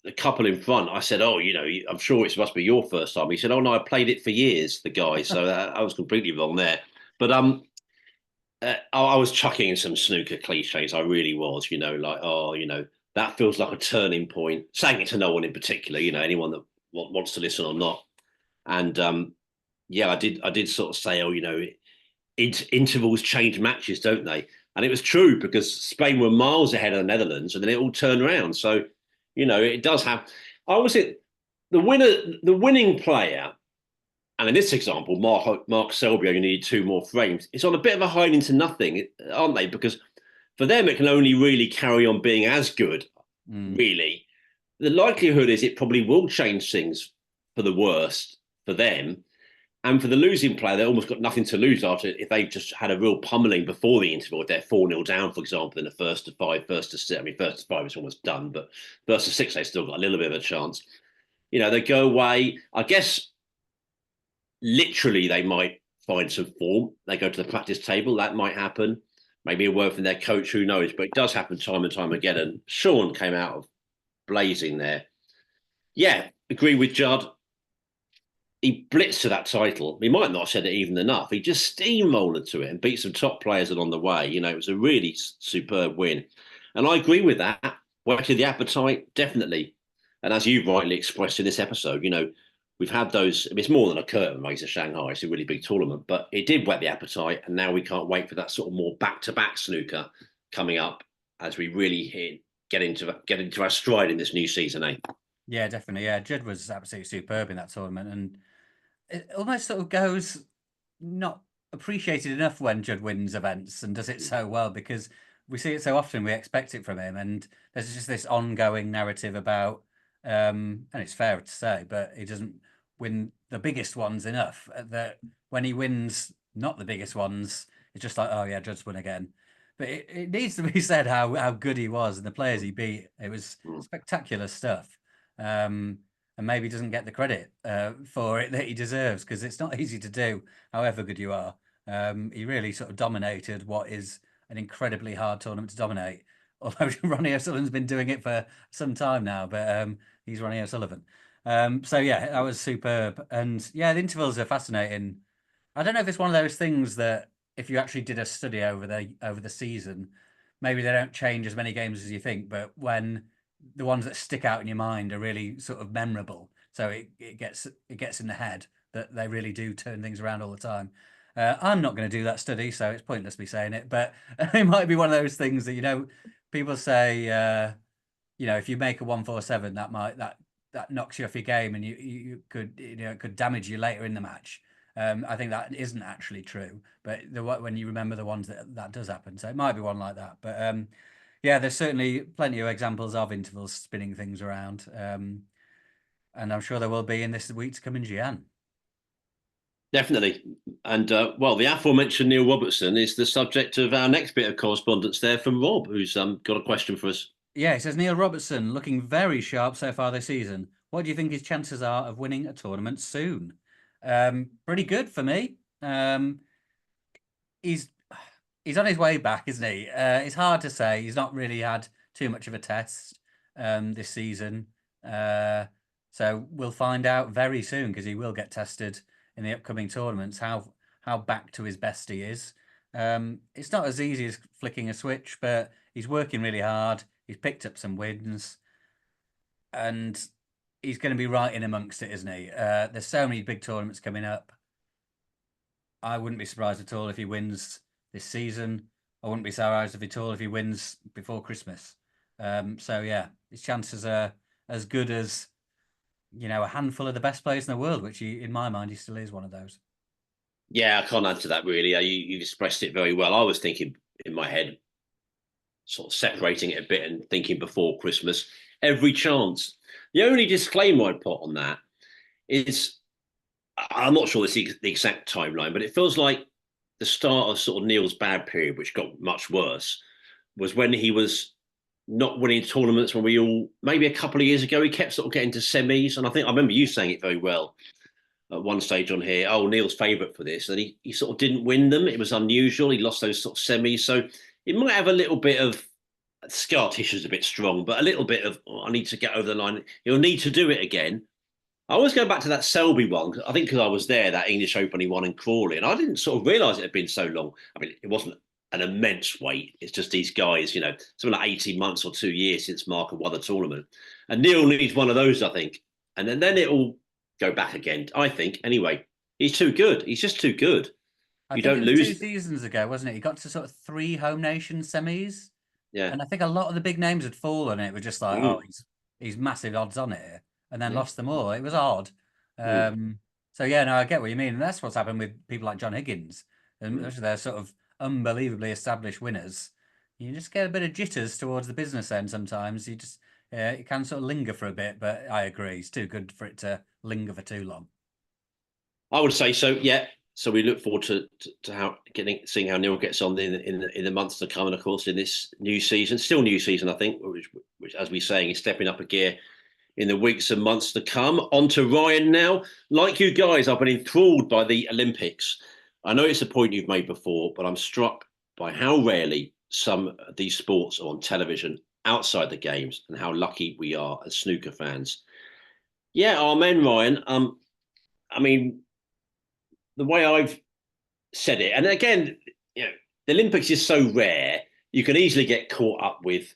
the couple in front. I said, "Oh, I'm sure it must be your first time." He said, "Oh no, I played it for years." The guy, so I was completely wrong there. But I was chucking in some snooker cliches. I really was. Like, oh, that feels like a turning point. Saying it to no one in particular. Anyone that wants to listen or not. And yeah, I did sort of say, oh, intervals change matches, don't they? And it was true because Spain were miles ahead of the Netherlands, and then it all turned around. So, it does have. I always think the winning player, and in this example, Mark Selby only needed two more frames. It's on a bit of a hide into nothing, aren't they? Because for them, it can only really carry on being as good. Really, the likelihood is it probably will change things for the worst for them. And for the losing player, they almost got nothing to lose after if they just had a real pummeling before the interval. If they're 4-0 down, for example, in the first to five, first to six. I mean, first to five is almost done, but first to six, they still got a little bit of a chance. They go away. I guess literally they might find some form. They go to the practice table. That might happen. Maybe a word from their coach, who knows? But it does happen time and time again. And Xi'an came out of blazing there. Yeah, agree with Judd. He blitzed to that title. He might not have said it even enough. He just steamrolled to it and beat some top players along the way. It was a really superb win. And I agree with that. Whetted the appetite, definitely. And as you rightly expressed in this episode, we've had those. I mean, it's more than a curtain raise Shanghai. It's a really big tournament, but it did whet the appetite. And now we can't wait for that sort of more back-to-back snooker coming up as we really get into our stride in this new season, eh? Yeah, definitely. Yeah, Judd was absolutely superb in that tournament, and it almost sort of goes not appreciated enough when Judd wins events and does it so well, because we see it so often, we expect it from him, and there's just this ongoing narrative about, and it's fair to say, but he doesn't win the biggest ones enough. That when he wins not the biggest ones, it's just like, oh yeah, Judd's won again. But it needs to be said how good he was and the players he beat. It was spectacular stuff. And maybe doesn't get the credit for it that he deserves, because it's not easy to do, however good you are. He really sort of dominated what is an incredibly hard tournament to dominate. Although Ronnie O'Sullivan's been doing it for some time now, but he's Ronnie O'Sullivan. So yeah, that was superb. And yeah, the intervals are fascinating. I don't know if it's one of those things that if you actually did a study over the season, maybe they don't change as many games as you think, but when the ones that stick out in your mind are really sort of memorable. So it gets in the head that they really do turn things around all the time. I'm not going to do that study, so it's pointless me saying it. But it might be one of those things that people say, if you make a 147, that knocks you off your game, and you could it could damage you later in the match. I think that isn't actually true, but when you remember the ones that does happen, so it might be one like that. But yeah, there's certainly plenty of examples of intervals spinning things around. And I'm sure there will be in this week to come in Xi'an. Definitely. And well, the aforementioned Neil Robertson is the subject of our next bit of correspondence there from Rob, who's got a question for us. Yeah, he says, Neil Robertson looking very sharp so far this season. What do you think his chances are of winning a tournament soon? Pretty good for me. He's on his way back, isn't he? It's hard to say. He's not really had too much of a test this season. So we'll find out very soon, because he will get tested in the upcoming tournaments, how back to his best he is. It's not as easy as flicking a switch, but he's working really hard. He's picked up some wins, and he's going to be right in amongst it, isn't he? There's so many big tournaments coming up. I wouldn't be surprised at all if he wins this season. I wouldn't be surprised at all if he wins before Christmas. So yeah, his chances are as good as a handful of the best players in the world, which in my mind, he still is one of those. Yeah, I can't answer that really. You expressed it very well. I was thinking in my head, sort of separating it a bit and thinking before Christmas, every chance. The only disclaimer I'd put on that is I'm not sure this is the exact timeline, but it feels like the start of sort of Neil's bad period, which got much worse, was when he was not winning tournaments. When we all maybe a couple of years ago, he kept sort of getting to semis, and I think I remember you saying it very well at one stage on here. Oh, Neil's favourite for this, and he sort of didn't win them. It was unusual. He lost those sort of semis, so it might have a little bit of scar tissue's a bit strong, but a little bit of I need to get over the line. He'll need to do it again. I always go back to that Selby one. I think because I was there, that English Open he won in Crawley, and I didn't sort of realise it had been so long. I mean, it wasn't an immense wait. It's just these guys, something like 18 months or 2 years since Mark had won the tournament. And Neil needs one of those, I think. And then it'll go back again, I think. Anyway, he's too good. He's just too good. I You think it don't was two lose. seasons ago, wasn't it? He got to sort of three home nation semis, Yeah. and I think a lot of the big names had fallen. It was just like, oh, Mm, he's massive odds on it, and then yeah. lost them all. It was odd. Mm, So yeah, no, I get what you mean, and that's what's happened with people like John Higgins, and mm. they're sort of unbelievably established winners. You just get a bit of jitters towards the business end sometimes. It can sort of linger for a bit, but I agree, it's too good for it to linger for too long. I would say so. Yeah. So we look forward to how seeing how Neil gets on in the months to come, and of course in this new season, still new season, I think, which as we're saying is stepping up a gear in the weeks and months to come. On to Ryan now. Like you guys, I've been enthralled by the Olympics. I know it's a point you've made before, but I'm struck by how rarely some of these sports are on television outside the games, and how lucky we are as snooker fans. Yeah, amen, Ryan. I mean, the way I've said it, and again, the Olympics is so rare, you can easily get caught up with,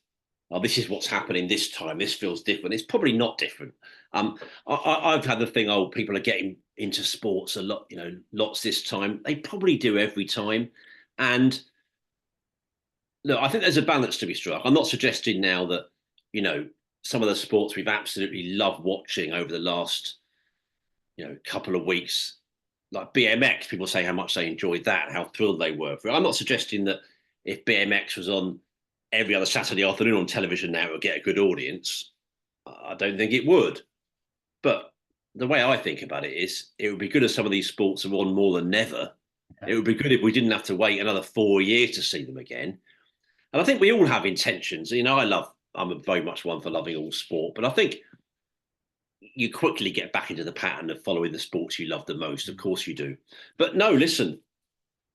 oh, this is what's happening this time. This feels different. It's probably not different. I've had the thing, oh, people are getting into sports a lot, lots this time. They probably do every time. And look, I think there's a balance to be struck. I'm not suggesting now that, some of the sports we've absolutely loved watching over the last, couple of weeks, like BMX, people say how much they enjoyed that, how thrilled they were for it. I'm not suggesting that if BMX was on every other Saturday afternoon on television now, it would get a good audience. I don't think it would. But the way I think about it is it would be good if some of these sports are on more than never. Yeah. It would be good if we didn't have to wait another 4 years to see them again. And I think we all have intentions. I'm very much one for loving all sport, but I think you quickly get back into the pattern of following the sports you love the most. Of course you do. But no, listen,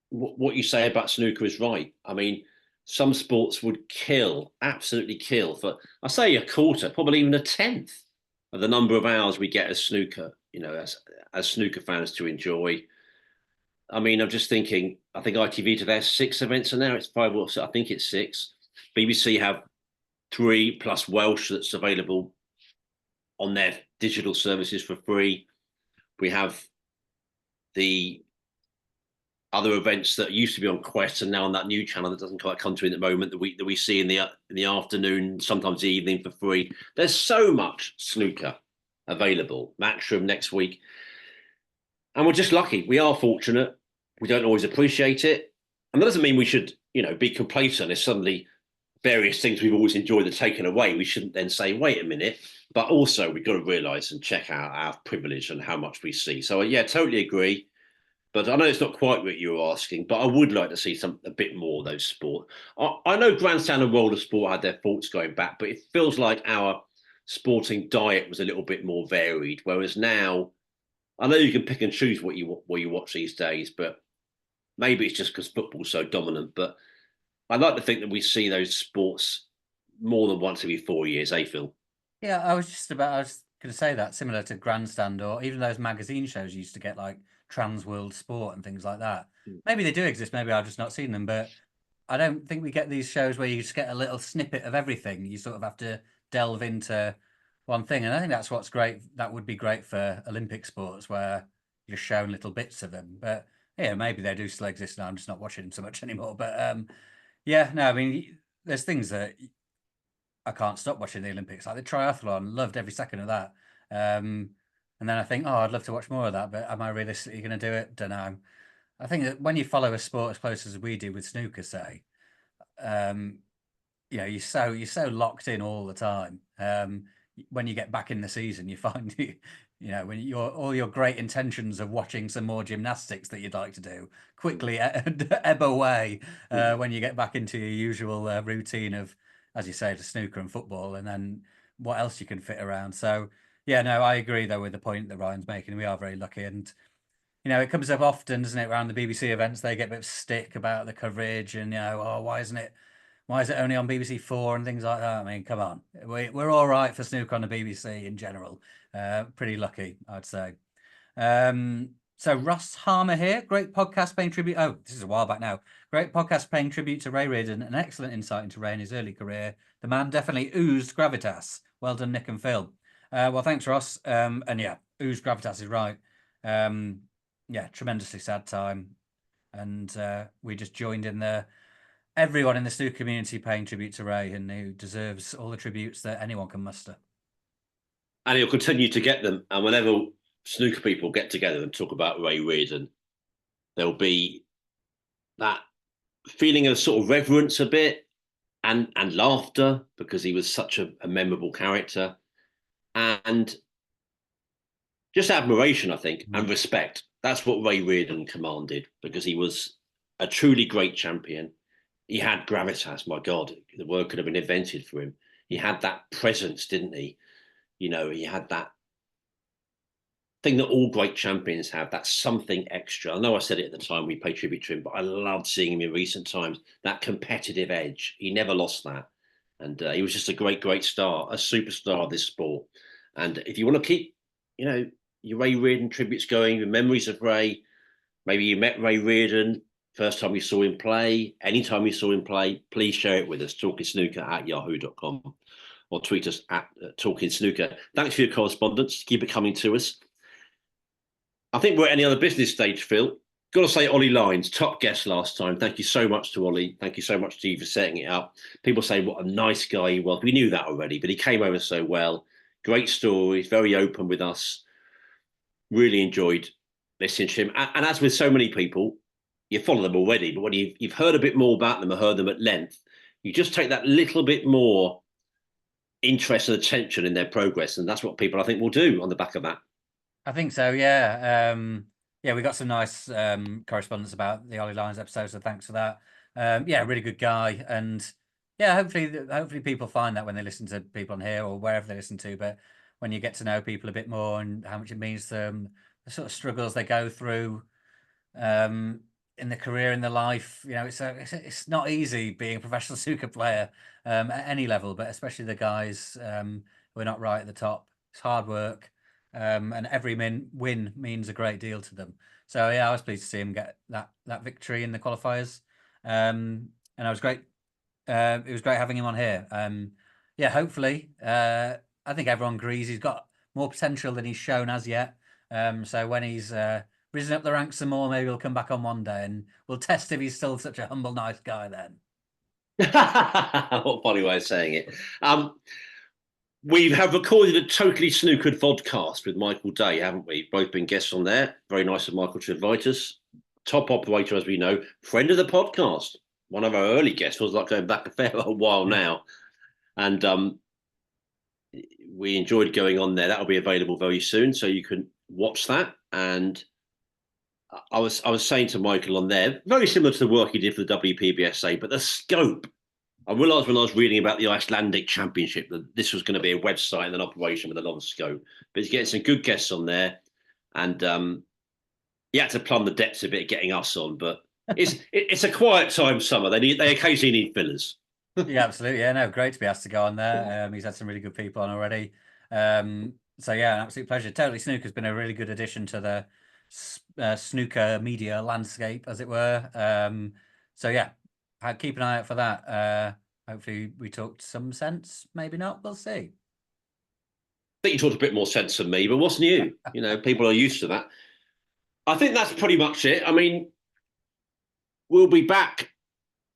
what you say about snooker is right. I mean, some sports would kill, absolutely kill for, I say a quarter, probably even a tenth of the number of hours we get as snooker, as snooker fans to enjoy. I mean, I'm just thinking, I think ITV to their 6 events and now it's five or so, I think it's six. BBC have three plus Welsh that's available on their digital services for free. We have the other events that used to be on Quest and now on that new channel that doesn't quite come to in the moment that we see in the afternoon, sometimes the evening for free. There's so much snooker available. Matchroom next week, and we're just lucky. We are fortunate. We don't always appreciate it, and that doesn't mean we should, be complacent if suddenly various things we've always enjoyed are taken away. We shouldn't then say, wait a minute. But also, we've got to realise and check out our privilege and how much we see. So, yeah, totally agree. But I know it's not quite what you were asking, but I would like to see a bit more of those sport. I know grandstand and roller sport had their faults going back, but it feels like our sporting diet was a little bit more varied. Whereas now, I know you can pick and choose what you watch these days, but maybe it's just because football's so dominant. But I like to think that we see those sports more than once every 4 years, Phil? Yeah, I was going to say that similar to Grandstand or even those magazine shows used to get like Trans World Sport and things like that. Maybe they do exist, maybe I've just not seen them, but I don't think we get these shows where you just get a little snippet of everything. You sort of have to delve into one thing. And I think that's what's great. That would be great for Olympic sports where you're shown little bits of them. But yeah, maybe they do still exist now. I'm just not watching them so much anymore. But yeah, no, I mean, there's things that I can't stop watching the Olympics. Like the triathlon, loved every second of that. And then I think, oh, I'd love to watch more of that, but am I realistically going to do it? Don't know. I think that when you follow a sport as close as we do with snooker, say, um, you're so locked in all the time. When you get back in the season, you find when all your great intentions of watching some more gymnastics that you'd like to do quickly ebb away when you get back into your usual routine of, as you say, the snooker and football, and then what else you can fit around. So yeah, no, I agree though with the point that Ryan's making. We are very lucky, and it comes up often, doesn't it, around the BBC events? They get a bit of stick about the coverage, and oh, why is it only on BBC Four and things like that? I mean, come on, we're all right for snooker on the BBC in general. Pretty lucky, I'd say. So Ross Harmer here, great podcast paying tribute. Oh, this is a while back now. Great podcast paying tribute to Ray Reardon, an excellent insight into Ray in his early career. The man definitely oozed gravitas. Well done, Nick and Phil. Well, thanks, Ross. And yeah, oozed gravitas is right. Yeah, tremendously sad time. And we just joined in there. Everyone in the snooker community paying tribute to Ray, and who deserves all the tributes that anyone can muster. And he'll continue to get them. And whenever snooker people get together and talk about Ray Reardon, there'll be that feeling of sort of reverence a bit, and laughter, because he was such a memorable character, and just admiration, I think, and respect. That's what Ray Reardon commanded, because he was a truly great champion. He had gravitas. My God, the word could have been invented for him. He had that presence, didn't he? He had that thing that all great champions have, that something extra. I know I said it at the time we paid tribute to him, but I loved seeing him in recent times, that competitive edge. He never lost that. And he was just a great, great star, a superstar of this sport. And if you want to keep, your Ray Reardon tributes going, the memories of Ray, maybe you met Ray Reardon, first time you saw him play, anytime you saw him play, please share it with us, talkingsnooker@yahoo.com, or tweet us at Talking Snooker. Thanks for your correspondence. Keep it coming to us. I think we're at any other business stage, Phil. Got to say, Ollie Lines, top guest last time. Thank you so much to Ollie. Thank you so much to you for setting it up. People say what a nice guy he was. We knew that already, but he came over so well. Great stories, very open with us. Really enjoyed listening to him. And as with so many people, you follow them already, but when you've heard a bit more about them or heard them at length, you just take that little bit more interest and attention in their progress. And that's what people, I think, will do on the back of that. I think so, yeah. Yeah, we got some nice correspondence about the Ollie Lines episode, so thanks for that. Yeah, really good guy. And yeah, hopefully people find that when they listen to people on here or wherever they listen to, but when you get to know people a bit more and how much it means to them, the sort of struggles they go through in the career, in the life, it's not easy being a professional snooker player at any level, but especially the guys who are not right at the top. It's hard work. And every win means a great deal to them. So yeah, I was pleased to see him get that victory in the qualifiers, and it was great. It was great having him on here. Yeah, hopefully, I think everyone agrees he's got more potential than he's shown as yet. So when he's risen up the ranks some more, maybe he'll come back on one day, and we'll test if he's still such a humble, nice guy then. What a funny way of saying it. We have recorded a Totally Snookered vodcast with Michael Day, haven't we? Both been guests on there. Very nice of Michael to invite us. Top operator, as we know, friend of the podcast. One of our early guests, feels like going back a fair old while now. And we enjoyed going on there. That'll be available very soon, so you can watch that. And I was saying to Michael on there, very similar to the work he did for the WPBSA, but the scope. I realised when I was reading about the Icelandic Championship that this was going to be a website and an operation with a lot of scope. But he's getting some good guests on there, and he had to plumb the depths a bit getting us on. But it's a quiet time summer. They occasionally need fillers. Yeah, absolutely. Yeah, no, great to be asked to go on there. He's had some really good people on already. So yeah, an absolute pleasure. Totally Snooker's been a really good addition to the snooker media landscape, as it were. So yeah, keep an eye out for that. Hopefully we talked some sense, maybe not, we'll see. I think you talked a bit more sense than me, but what's new? People are used to that. I think that's pretty much it. I mean, we'll be back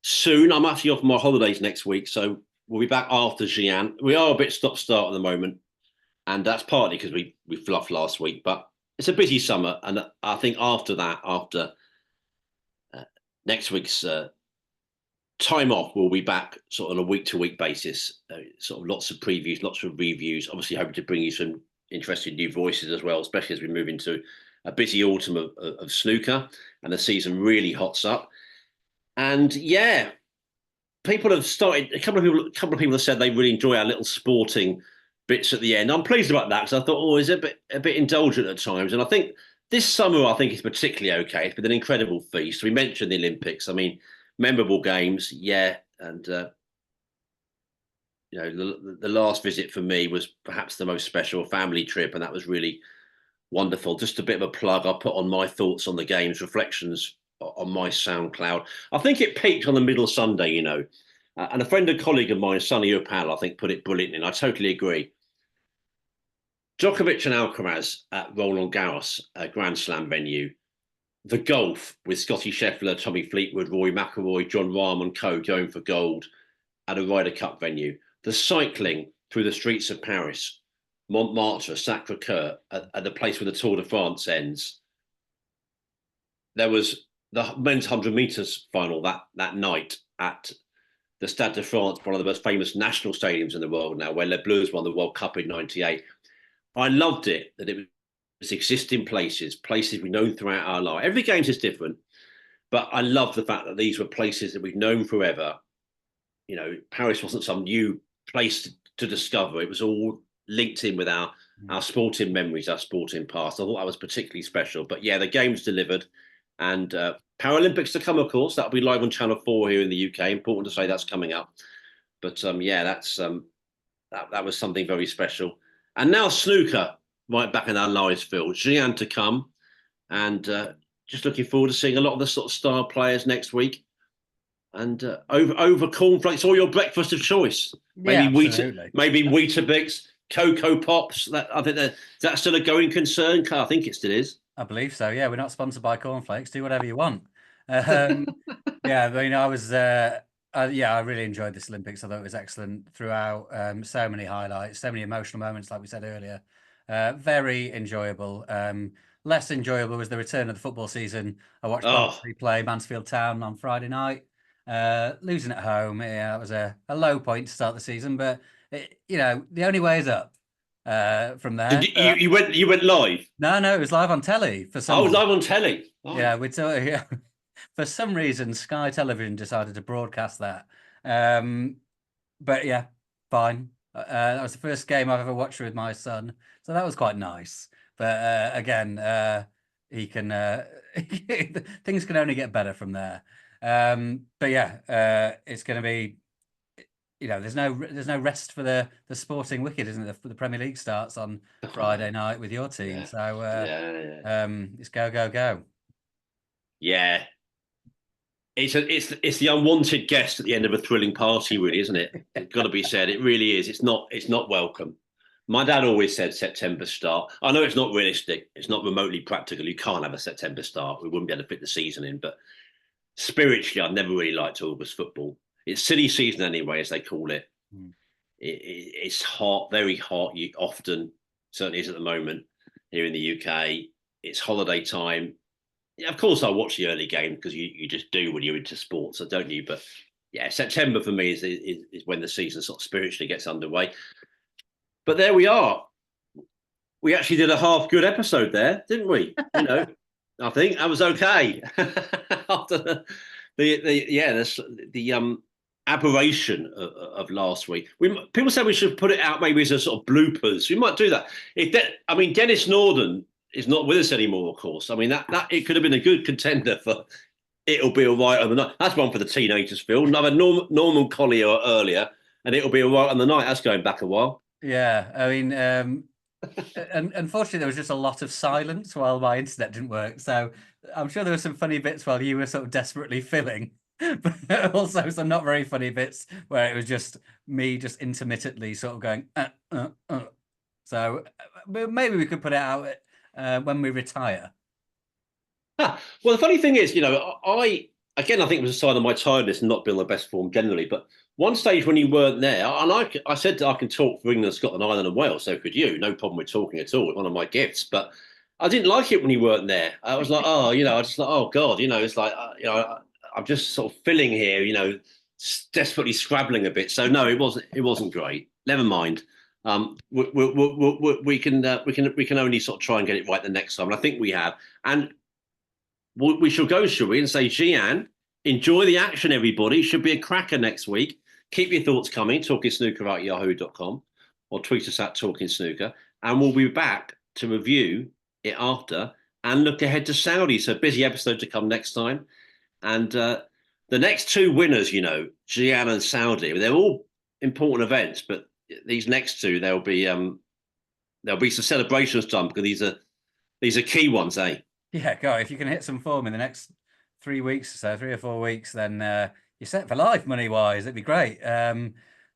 soon. I'm actually off my holidays next week, so we'll be back after Xi'an. We are a bit stop-start at the moment, and that's partly because we fluffed last week, but it's a busy summer, and I think after that, after next week's time off, we'll be back sort of on a week-to-week basis, sort of lots of previews, lots of reviews, obviously hoping to bring you some interesting new voices as well, especially as we move into a busy autumn of snooker and the season really hots up. And yeah, people have started. A couple of people have said they really enjoy our little sporting bits at the end. I'm pleased about that because I thought, oh, is it a bit indulgent at times? And I think this summer, I think is particularly okay. It's been an incredible feast. We mentioned the Olympics. I mean, memorable games, yeah, and the last visit for me was perhaps the most special family trip, and that was really wonderful. Just a bit of a plug. I'll put on my thoughts on the games, reflections on my SoundCloud. I think it peaked on the middle Sunday, and a friend and colleague of mine, Sonny Upal, I think put it brilliantly, and I totally agree. Djokovic and Alcaraz at Roland Garros, a Grand Slam venue. The golf with Scotty Scheffler, Tommy Fleetwood, Rory McIlroy, John Rahm and co going for gold at a Ryder Cup venue. The cycling through the streets of Paris, Montmartre, Sacre-Cœur, at the place where the Tour de France ends. There was the men's 100 meters final that night at the Stade de France, one of the most famous national stadiums in the world now, where Les Bleus won the World Cup in '98. I loved it that it was existing places we've known throughout our life. Every game is different, but I love the fact that these were places that we've known forever. Paris wasn't some new place to discover. It was all linked in with our sporting memories, our sporting past. I thought that was particularly special. But yeah, the games delivered. And Paralympics to come, of course. That'll be live on Channel 4 here in the UK. Important to say that's coming up. But yeah, that was something very special. And now snooker, right back in our lives, Phil. Xi'an to come. And just looking forward to seeing a lot of the sort of star players next week. And over cornflakes or your breakfast of choice. Maybe Weetabix, Cocoa Pops. Is that still a going concern? I think it still is. I believe so. Yeah, we're not sponsored by cornflakes. Do whatever you want. Yeah, I was. I really enjoyed this Olympics. I thought it was excellent throughout. So many highlights, so many emotional moments, like we said earlier. Very enjoyable. Less enjoyable was the return of the football season. I watched Barnsley play Mansfield Town on Friday night. Losing at home, yeah, it was a low point to start the season, but the only way is up from there. You went live? No, it was live on telly for some. Oh, it was live on telly. Oh. Yeah, for some reason, Sky Television decided to broadcast that. But yeah, fine. That was the first game I've ever watched with my son, so that was quite nice. But again, he can things can only get better from there. But yeah, it's going to be, there's no rest for the sporting wicked, isn't it? The Premier League starts on Friday night with your team, so it's go. Yeah, it's the unwanted guest at the end of a thrilling party, really, isn't it? It's got to be said. It really is. It's not welcome. My dad always said September start. I know it's not realistic. It's not remotely practical. You can't have a September start. We wouldn't be able to fit the season in, but spiritually, I've never really liked August football. It's silly season anyway, as they call it. It's hot, very hot. Often, certainly is at the moment here in the UK. It's holiday time. Yeah, of course, I watch the early game because you just do when you're into sports, so don't you? But yeah, September for me is when the season sort of spiritually gets underway. But there we are. We actually did a half good episode there, didn't we? I think that was okay. After the aberration of last week, people said we should put it out maybe as a sort of bloopers. We might do that. Dennis Norden is not with us anymore, of course. I mean that it could have been a good contender for It'll Be All Right on the Night. That's one for the teenagers, Phil. Another Norman Collier earlier, and It'll Be All Right on the Night. That's going back a while. Yeah, I mean, and unfortunately, there was just a lot of silence while my internet didn't work. So I'm sure there were some funny bits while you were sort of desperately filling, but also some not very funny bits where it was just me just intermittently sort of going. So maybe we could put it out when we retire. Well, the funny thing is, I think it was a sign of my tiredness and not being on the best form generally, but one stage when you weren't there, and I said I can talk for England, Scotland, Ireland and Wales, so could you. No problem with talking at all. It's one of my gifts. But I didn't like it when you weren't there. I was like, I just like, oh, God, it's like, I'm just sort of filling here, desperately scrabbling a bit. So, no, it wasn't great. Never mind. We can only sort of try and get it right the next time, and I think we have. And we shall go, shall we, and say, Xi'an, enjoy the action, everybody. Should be a cracker next week. Keep your thoughts coming. TalkingSnooker@yahoo.com or tweet us at Talking Snooker, and we'll be back to review it after and look ahead to Saudi. So busy episode to come next time. And the next two winners, Xi'an and Saudi, they're all important events, but these next two, there'll be some celebrations done because these are key ones, eh? Yeah, go. If you can hit some form in the next 3 weeks or so, 3 or 4 weeks, then you're set for life money wise. It'd be great.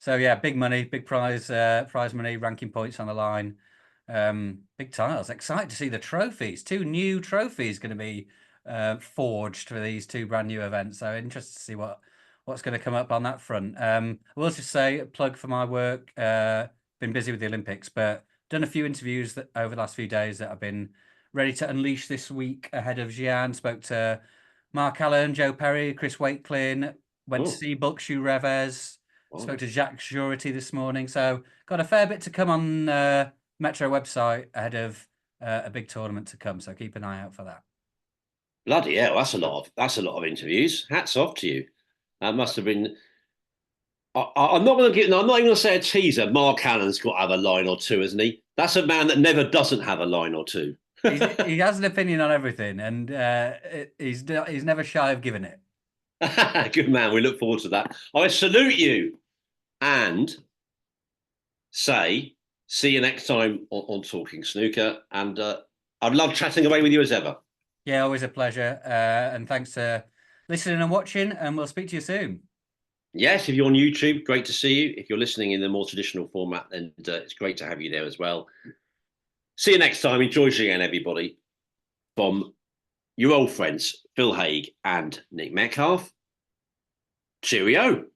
So yeah, big money, big prize money, ranking points on the line, big titles. Excited to see the trophies. 2 new trophies going to be forged for these 2 brand new events. So interested to see what's going to come up on that front. I will just say a plug for my work. Been busy with the Olympics, but done a few interviews over the last few days that I've been ready to unleash this week ahead of Xi'an. Spoke to Mark Allen, Joe Perry, Chris Wakelin, went to see Bulkshu Revez, spoke to Jacques Jurity this morning. So got a fair bit to come on Metro website ahead of a big tournament to come. So keep an eye out for that. Bloody hell, that's a lot of interviews. Hats off to you. That must have been. I'm not even going to say a teaser. Mark Allen's got to have a line or two, hasn't he? That's a man that never doesn't have a line or two. He has an opinion on everything, and he's never shy of giving it. Good man. We look forward to that. I salute you and say, see you next time on Talking Snooker. And I'd love chatting away with you as ever. Yeah, always a pleasure. And thanks for listening and watching, and we'll speak to you soon. Yes, if you're on YouTube, great to see you. If you're listening in the more traditional format, then it's great to have you there as well. See you next time. Enjoy again, everybody. From your old friends, Phil Haig and Nick Metcalf. Cheerio.